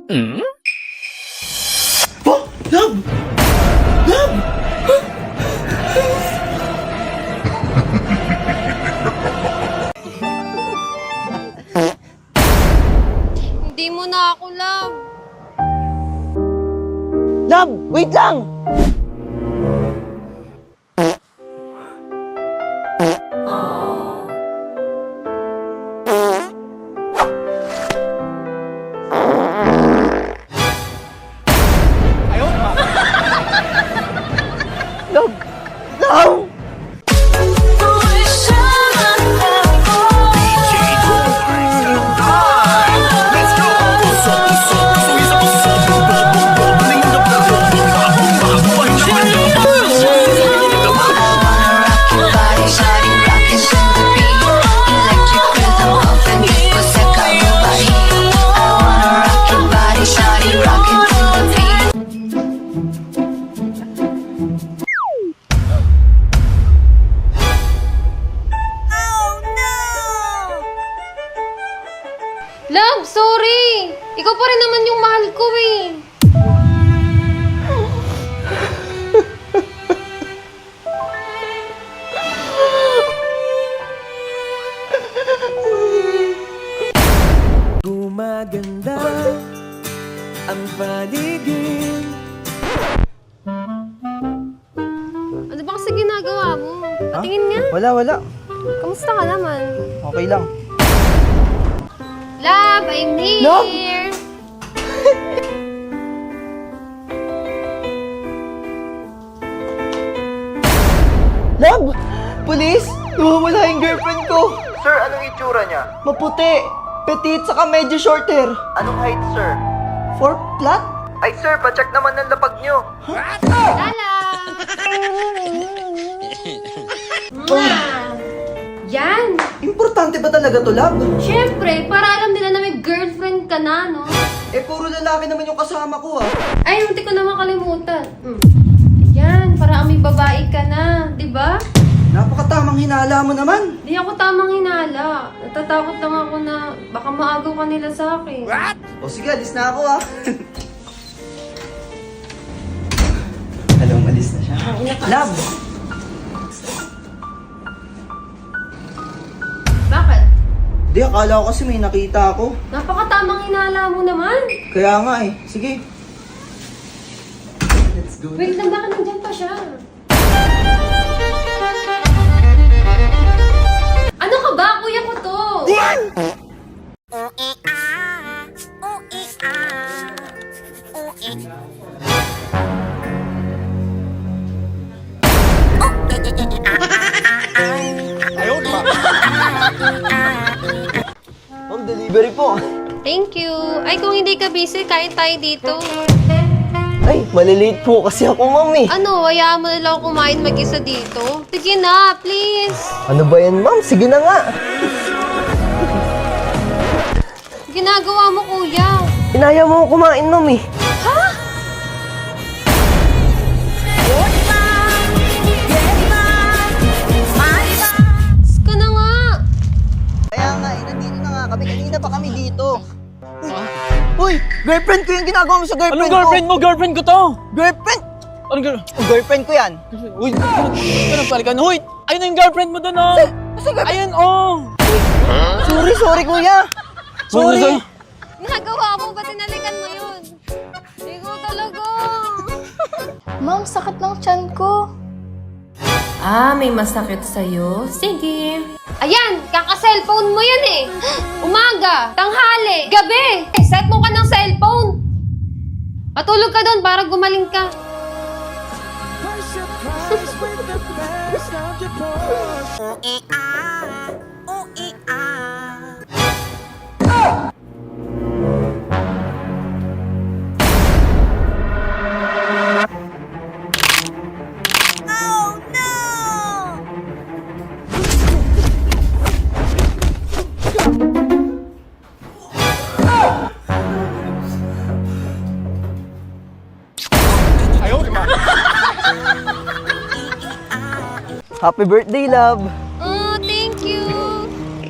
Oh, love! Love! Hindi mo na ako love. Love, wait lang! Love! Love! Love, sorry! Ikaw pa rin naman yung mahal ko eh. Gumaganda ang paligid. Ano ba kasi ginagawa mo? Patingin nga. Wala. Kamusta ka naman? Okay lang. Love, I'm here! Love! Love! Police! Nawawala yung girlfriend ko! Sir, anong itsura niya? Maputi! Petite saka medyo short hair! Anong height, sir? 4 flat? Ay, sir, pacheck naman ng lapag niyo. Lala! Yan! Importante ba talaga to, Love? Siyempre, para alam nila na may girlfriend ka na, no? Eh, puro lalaki naman yung kasama ko, ah. Ay, munti ko naman kalimutan. Yan, para may babae ka na, di ba? Napakatamang hinala mo naman. Di ako tamang hinala. Natatakot lang ako na baka maagaw ka nila sa akin. O sige, alis na ako, ah. Alam, alis na siya. Love! Bakit? Di, akala ko kasi may nakita ako. Napakatamang hinala mo naman. Kaya nga eh. Sige. Let's go. Wait lang, bakit nandyan pa siya? Ano ka ba? Kuya ko to. Ma'am, delivery po. Thank you. Ay, kung hindi ka busy, kain tayo dito. Ay, malilate po kasi ako, ma'am eh. Ano, hayaan mo na lang ako kumain mag-isa dito? Sige na, please. Ano ba yan, ma'am? Sige na nga. Ginagawa mo, kuya. Inaya mo ako kumain, ma'am eh. Ka na nga. Kaya nga, nandito na nga kami. Kanina pa kami dito. Uy, girlfriend ko yung ginagawa mo sa girlfriend Anong girlfriend mo? Girlfriend ko to! Girlfriend? Anong girl? Girlfriend ko yan. Uy, ganun palikan. Uy, ayun na yung girlfriend mo doon, oh! Kasi girlfriend? Ayun, oh! Sorry, kuya. Sorry. Nagawa mo, ba't tinalikan mo yun? Ikaw talaga. Ma'am, sakit ng tiyan ko. Ah, may masakit sa'yo? Sige. Ayan, kaka-cellphone mo yan eh. Umaga, tanghali, gabi. Set mo ka ng cellphone. Patulog ka doon para gumaling ka. Happy birthday, love. Oh, thank you.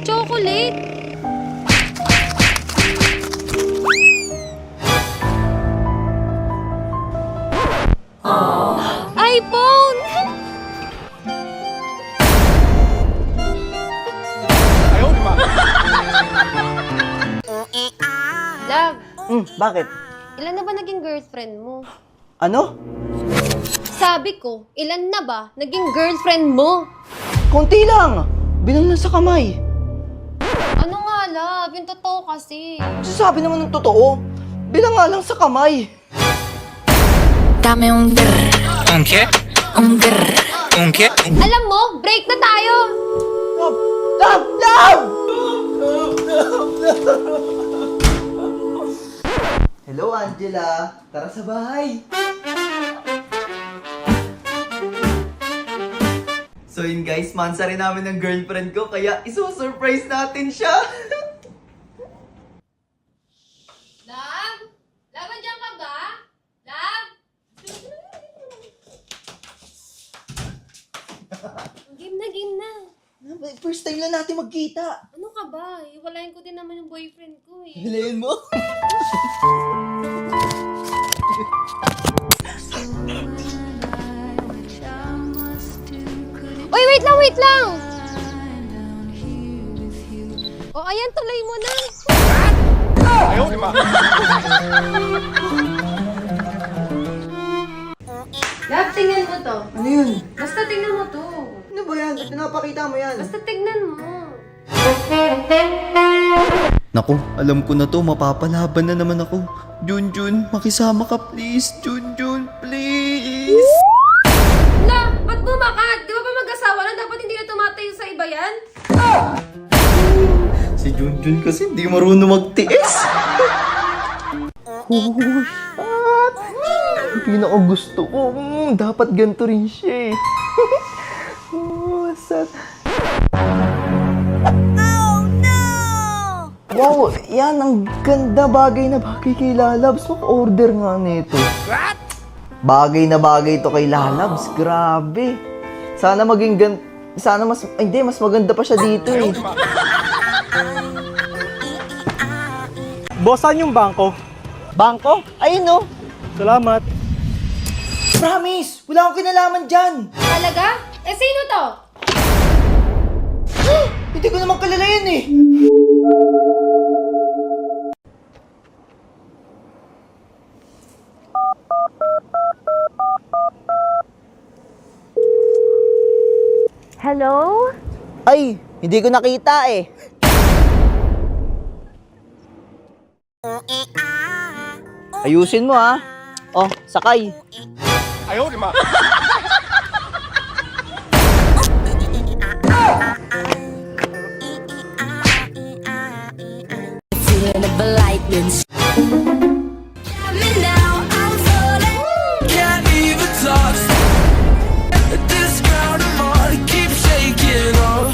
Chocolate. Love, Bakit? ilan na ba naging girlfriend mo? Ano? Sabi ko, ilan na ba naging girlfriend mo? Konti lang. Bilang lang sa kamay. Ano nga, love? Yung totoo kasi. Sabi naman ng totoo. Bilang nga lang sa kamay. Dame un grr, ¿Un qué? un grr. ¿Un qué? Alam mo, break na tayo! Love! Love! Hello, Angela. Tara sa bahay. So yun guys, mansa rin namin ng girlfriend ko, kaya iso-surprise natin siya. Love? Love, andyan ka ba? Love? Game na. First time lang natin magkita. Ano ka ba? Iwalayin ko din naman yung boyfriend ko eh. Hilayin mo. Uy, wait lang! O, ayan, tuloy mo na. Love, tingnan mo to. Ano yun? Basta tingnan mo to. Ano ba yan? Ba't pinapakita mo yan? Basta tingnan mo. Naku, alam ko na to, mapapalaban na naman ako. Junjun, makisama ka please. Junjun, please. La, ba't bumakat? Di ba mag-asawa na? Dapat hindi na tumatayo sa iba yan? Si Junjun kasi hindi marunong magtiis. Oh, shit. Pinaka-gusto ko. Dapat ganito rin siya eh. Oh, sad. Wow, yan ang ganda, bagay na bagay kay Lalabs. Mag-order nga nito. Bagay na bagay to kay Lalabs. Grabe. Sana maging sana mas hindi mas maganda pa siya dito eh. Boss, saan yung bangko? Bangko? Ayun no. Salamat. Promise, wala akong kinalaman dyan. Talaga? Eh, sino to? Hindi ko naman kilala yan eh. Hello? Ay, hindi ko nakita eh. Ayusin mo ha. Oh, sakay. Feeling of lightning. Now I'm falling. Can't even talk. This ground I'm on keeps shaking up.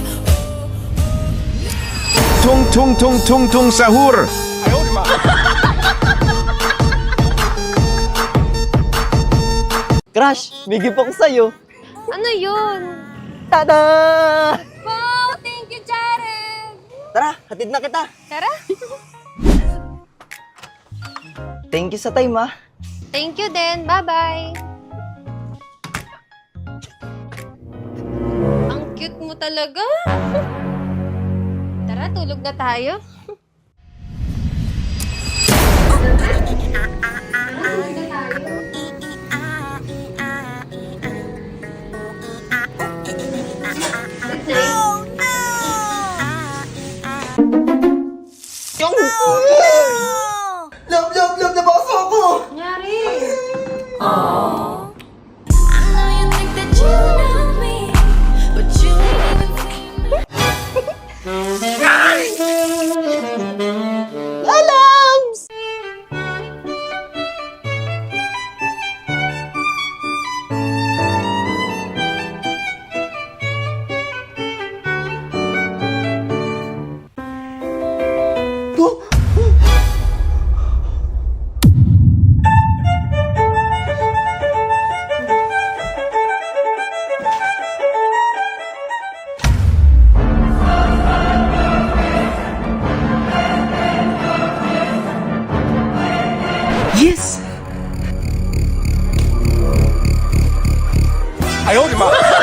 Tung tung tung tung tung sahur. Crush, may gift ako sa'yo. Ano yun? Tada! Wow, thank you, Jared! Tara, hatid na kita. Tara. Thank you sa time ha. Thank you din. Bye-bye. Ang cute mo talaga. Tara, tulog na tayo. Tulog na tayo. Good night. Love, nabaso ako! Nangyari. I know you think that you know me, but you ain't even seen me. Lalabs! Yes! 哎呦我的妈！